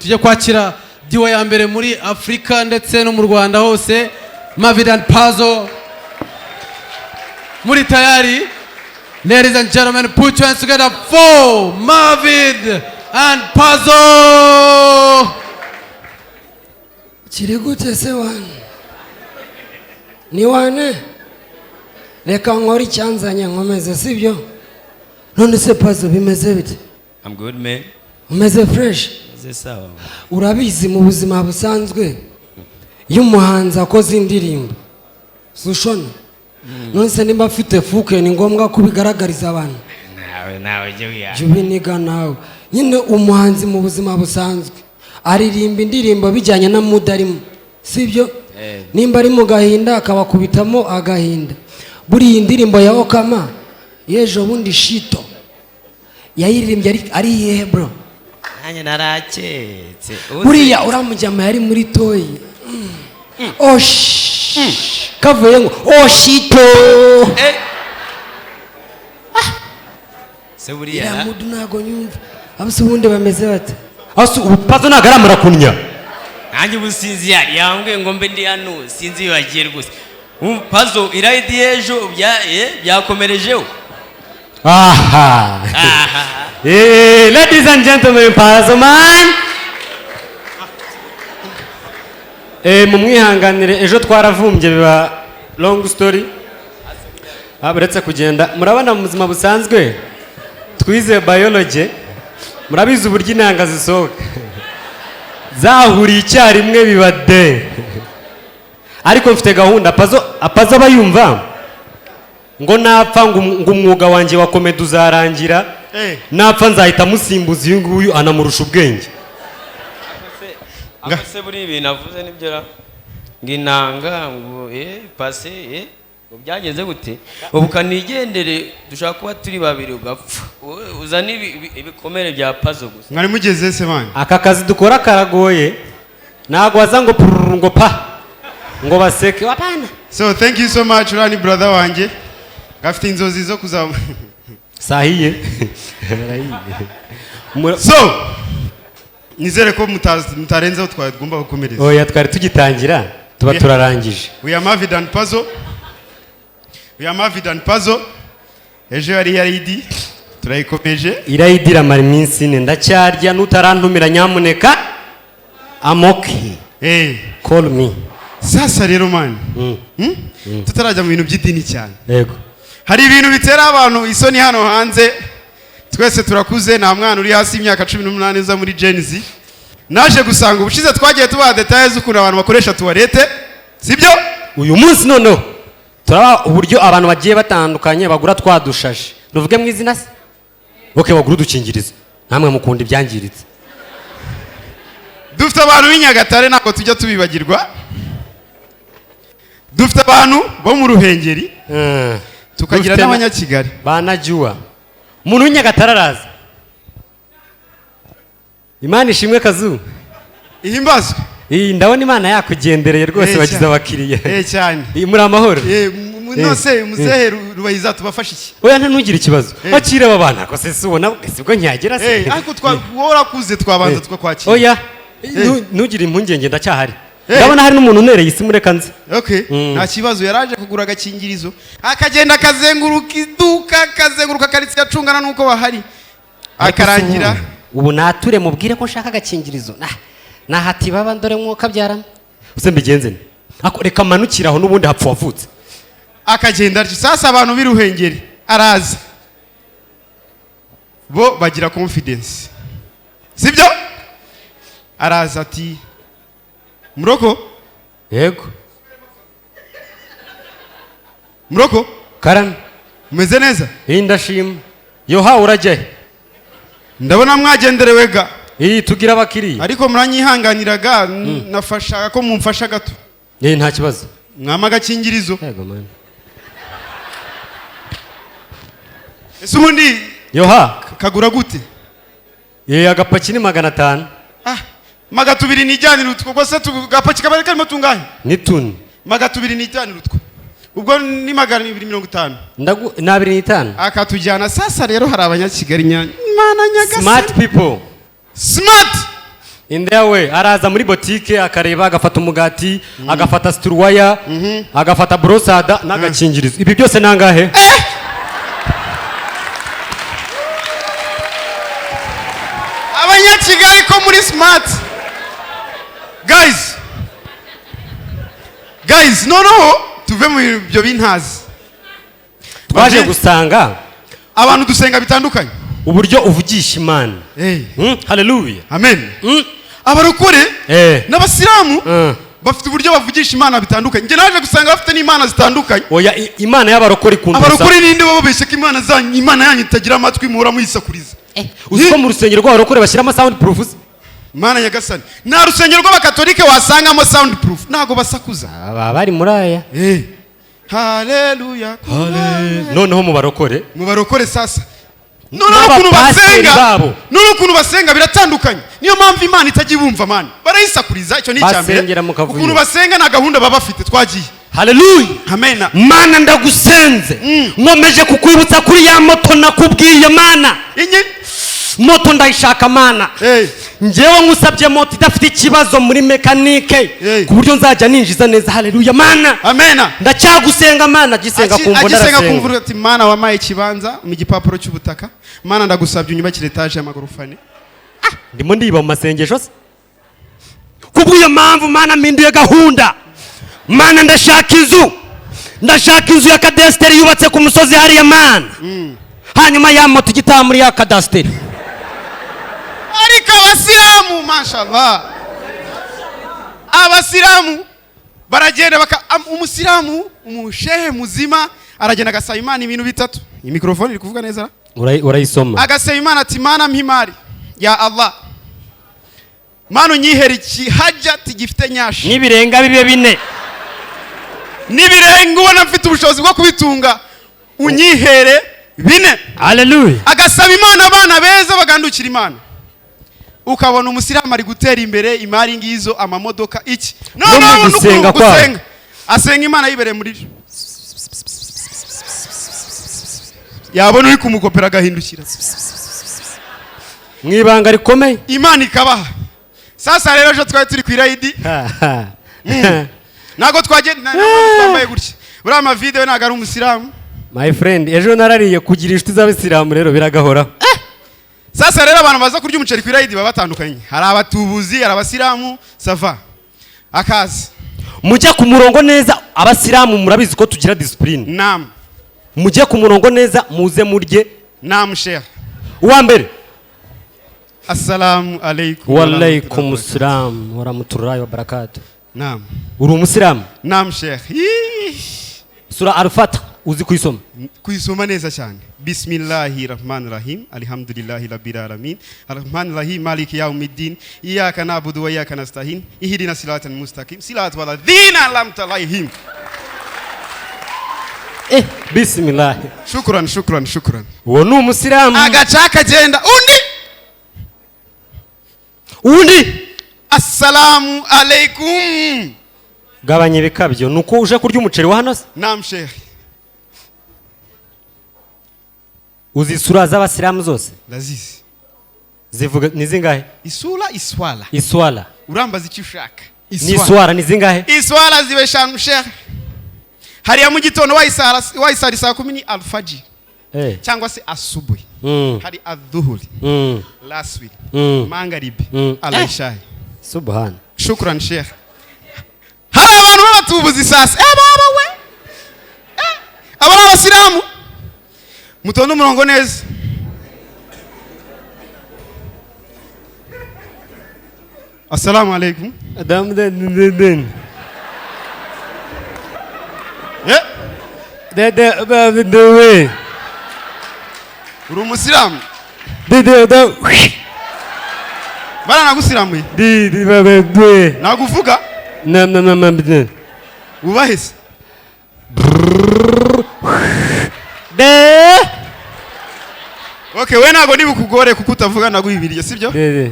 tujye kwakira diwa ya mbere muri Afrika ndetse no mu Rwanda hose. Mavide and Pazzo. Muri tayari? Ladies and gentlemen, put your hands together for Mavide and Pazzo. Chirigute se wane. Ni wane? Reka nkori cyanzanye nkomeze sibyo? None se Pazzo bimeze bite? I'm good, man. Umeze fresh? Sawa. Urabizi mu buzima busanzwe iyo umuhanzi akoze indirimbo sushona none se nimba afite fuke ni ngombwa kubigaragariza abantu nawe je jubiniga nawe nyine umuhanzi mu buzima busanzwe aririmba indirimbo bijyanye na mudarimo sibyo nimba ari mu gahinda akabakubitamo agahinda buri indirimbo ya Okama yejo bundi shito yayiririmbye ari yehe bro Anya naraketse. Buriya uramujyama yari muri toyi. Kavuye ngo shito. Se buriya. Ya mudu nago nyumva. Abase ubundi bameze bate? Asu Pazzo nagaramura kunya. Nanjye businzi yambwe ngo mbe ndi hano sinzi bagiye rwose. Pazzo Ilayidi ejo byakomerejeho. Aha. Ladies and gentlemen, Pazzo man. Mumwihanganire ejo twaravumbye biba long story. Abaretse kugenda murabana mu buzima busanzwe twize biology murabizi uburyo inanga zisohoka zahuriye icyarimwe biba de ariko mfite gahunda Pazzo abayumva ngo napfa ngo umwuga wanjye wa comedy uzarangira napfa nzahita musimbuza uyu nguyu anamurusha ubwenge Akase buri ibintu avuze nibyo nginanga ngo passe byagenze gute ubu kanigendere dushaka kuba turi babiri ugapfa uzana ibikomere bya Pazzo gusa mwari mugeze se man aka kazi dukora karagoye nago waza ngo ngo pa ngo baseke wapana so thank you so much Rani brother wanje gafite inzozi zo kuzaba sahiye so nizere ko mutarenzeho twagomba gukomereza oya twari tugitangira tuba turarangije we are Mavide and Pazzo ejo yari Ilayidi turayikomeje Ilayidi ramara iminsi ine ndacyarya nutarantumira nyamuneka amoki call me sasa rero man tutarajya mu bintu by'idini cyane yego hari ibintu bitera abantu isoni hano hanze twese turakuze nta mwana uri hasi y'imyaka 18 uza muri Gen-z naje gusanga ubushize twagiye tuba details ukuntu abantu bakoresha tuwarete sibyo uyu munsi noneho turaba uburyo abantu bagiye batandukanye bagura twadushaje ruvuge mu izina se okay bagura udukingirizo namwe mukunda ibyangiritse dufite abantu b'Inyagatare nako tujya tubibagirwa dufite abantu bo mu Ruhengeri tukagira n'abanyakigali banajua umuntu w'Inyagatare araza Imana ishimwe Kazu ihimbazwe ndabona Imana yakugendereye rwose bagize abakiriya cyane muri amahoro nose muzehe rubayiza tubafasha iki oya ntugire ikibazo bakire aba bana ko se ubona sibwo nyagira se ariko twora kuze twabanza twakwakira oya ntugire impungenge ndacyahari ndabona hari n'umuntu unereye isi mureka nzi okay nta kibazo yaraje kugura agakingirizo akagenda kazenguruka iduka kazenguruka karitse acungana nuko bahari akarangira ubu nature mubwire ko nshaka agakingirizo nahati baba ndore mwuka byarana use mbigenze reka manukiraho n'ubundi hapfu wavutse akagenda sasa abantu biruhengeri araza bo bagira confidence sibyo araza ati Muroko yego Muroko karame umeze neza ndashima yoha urajye ndabona mwagenderewe ga tugira abakiriya ariko muranyihanganiraga nafashaga ko mumfasha gato nta kibazo mwama agakingirizo yego man ese ubundi yoha kagura gute agapaki ni 500 magatubiri nijyanira utwo gose tugapaki kabari karimo tunganye nituni magatubiri nijyanira utwo ubwo ni 250 na 250 akatujyana sasa rero hari abanyakigali Imana nyagase smart people smart indewe araza muri botike akareba agafata umugati agafata sturwaya agafata brosada n'agakingirizo ibi byose nangahe Abanyakigali ko muri smart guys noneho tuve mu byo bintazi twaje gusanga abantu dusenga bitandukanye uburyo uvugisha Imana haleluya amen abarokore n'abasilamu bafite uburyo bavugisha Imana bitandukanye nge naje gusanga bafite n'Imana zitandukanye oya Imana y'abarokore kunduza abarokore ninde babeshye ko Imana yanyu itagira amatwi muhora muyisakuriza uziko mu rusengero rw'abarokore bashyiramo sound proof Mana nyagasani nta rusengero rw'abakatolike wasangamo sound proof ntago basakuza bari muri aya haleluya noneho mu barokore sasa noneho ukuntu basenga biratandukanye niyo mpamvu Imana itajya ibumva mani barayisakuriza icyo ni icyambere ukuntu basenga na gahunda baba bafite twagiye haleluya amen Mana ndagusenze nkomeje kukwibutsa kuri ya moto nakubwiye Mana moto ndayishaka Mana njewe nkusabye moto idafite ikibazo muri mekanike ku buryo nzajya ninjiza neza haleluya Mana amen ndacyagusenga Mana gisenga kumvura ati Mana wamaye ikibanza mu gipapuro cy'ubutaka Mana ndagusabye unyubakire etage y'amagorofa 4 ndimo ndiba mu masengesho se kubw'iyo mpamvu Mana mpinduye gahunda Mana ndashaka inzu ya kadasteri yubatse ku musozi hariya Mana hanyuma ya moto igitaha muri ya kadasteri ariko abasilamu mashallah abasilamu baragenda umusilamu umushehe muzima aragenda agasaba Imana ibintu bitatu iyi mikrofone iri kuvuga neza urayisoma agasaba Imana ati Mana mpimari ya Allah Mana unyihera ikihaja tigifite nyashi nibirenga bibe 4 nibirenga ubona mfite ubushobozi bwo kubitunga unyihere 4 haleluya agasaba Imana abana beza bagandukira Imana ukabona umusilamu ari gutera imbere imari ngizo amamodoka iki no gusenga asenga Imana yibereye muri yabona uri kumukopera agahindukira mwibanga rikomeye Imana ikabaha sasa rero ejo twari turi ku Ilayidi nago twambaye gutya buriya Mavide we ntago ari umusilamu my friend ejo narariye kugira inshuti z'abisilamu rero biragahora sasa rero abantu baza kurya umuceri ku Ilayidi baba batandukanye hari abatubuzi hari abasilamu sava akazi mujye ku murongo neza abasilamu murabizi ko tugira discipline naam mujye ku murongo neza muze murye naam sheikh uwa mbere assalamu alaykum wa alaykum assalam wa rahmatullahi wa barakatuh naam uri umusilamu naam sheikh sura al-Fatiha uzi kuyisoma neza cyane bismillahirrahmanirrahim alhamdulillahi rabbil alamin arrahmanirrahim maliki yawmiddin iyyaka na'budu wa iyyaka nasta'in ihdinas siratal mustaqim siratal ladzina an'amta alaihim bismillah shukran uwo ni umusilamu agacaka genda undi assalamu alaykum gabanya ibikabyo nuko uje kurya umuceri wa hano se naam sheikh uzi sura z'abasilamu zose ndazizi zivuga ni zingahe iswala urambaza icyo ushaka ni iswala ni zingahe iswala zibe 5 sheikh hariya mu gitondo wayisari saa 10 ni alfajiri cyangwa se asubuhi hari adhuhuri laswi mangaribi alaisha subhan shukran sheikh hari abantu babatubuzi sasa baba we abana abasilamu mutonde umurongo neza assalamu alaykum adam den we uri umusilamu bara nagusilamuye naguvuga ubahise okay we nago nibukugore kuko utavuga naguhibiriye sibyo okay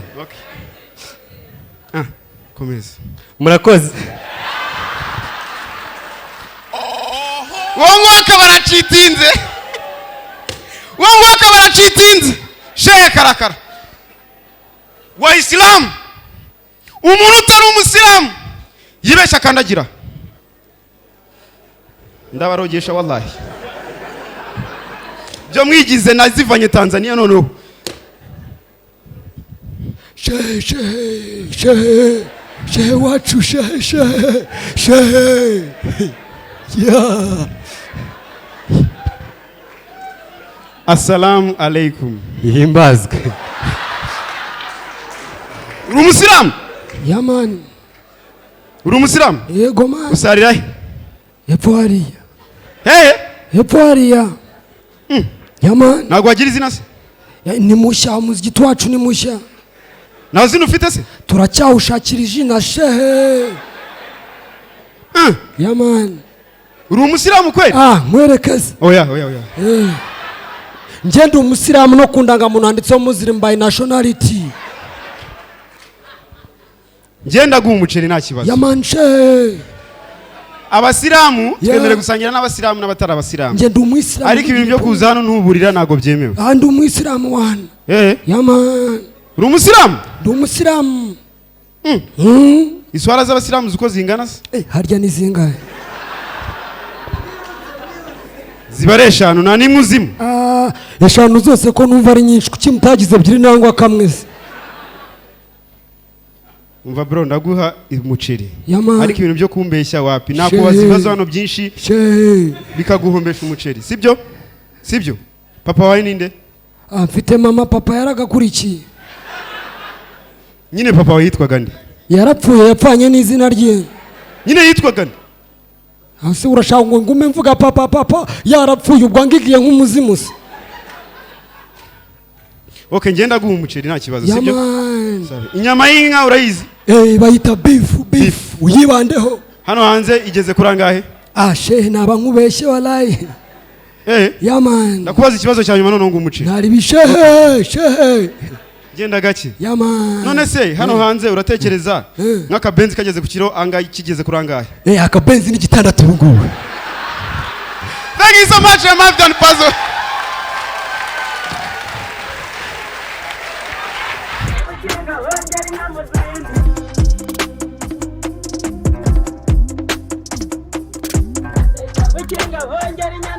komeza murakoze wongoka baracitinze shehe karakara wa islam umuntu utari umusilamu yibeshya akandagira ndabarogesha wallahi byo mwigize nazivanye Tanzania noneho shehe wacu shehe ya assalamu alaikum Himbazwe. uri umusilamu Yaman. uri umusilamu Yego man. usarira he Hepfo hariya. Hepfo hariya. Yaman. ntabwo wagira izina se Ni mushya umuziki wacu ni mushya. nta zina ufite se Turacyawushakira izina shehe. Yaman. uri umusilamu kweli mwerekeze. oya Njye ndi umusilamu no kundangamuntu handitseho Muslim by nationality. ngenda guha umuceri nta kibazo Yaman shehe. abasilamu twemere gusangira n'abasilamu n'abatari abasilamu Njye ndi umuyisilamu ariko ibintu byo kuza hano ntuburira ntabwo byemewe ndi umuyisilamu wana Yaman. uri umusilamu Ndi umuyisilamu iswara z'abasilamu zuko zingana se harya ni zingahe ziba ari eshanu nta n'imwe uzima eshanu zose ko numva ari nyinshi kuki mutagize ebyiri nangwa kamwe se umva bro ndaguha umuceri Yaman. ariko ibintu byo kumbeshya wapi nakubaza ibibazo hano byinshi bikaguhombesha umuceri sibyo papa wawe ninde mfite mama papa yaragakurikiye nyine papa wawe yitwaga nde yarapfuye yapfanye n'izina rye nyine yitwaga nde hasi urashaka ngo ngume mvuga papa yarapfuye ubwo ngigiye nk'umuzimu se okay ngenda guha umuceri nta kibazo sibyo Yaman. inyama y'inka urayizi bayita beef uyibandeho hano hanze igeze kuri angahe shehe naba nkubeshye walayi Yaman. ndakubaza ikibazo cya nyuma noneho ngo umuceri ntari bishehe genda gake Yaman. none se hano hanze uratekereza nk'akabenzi kageze ku kiro angahe kigeze kuri angahe akabenzi ni 6 ubu ngubu thank you so much Mavide and Pazzo Baje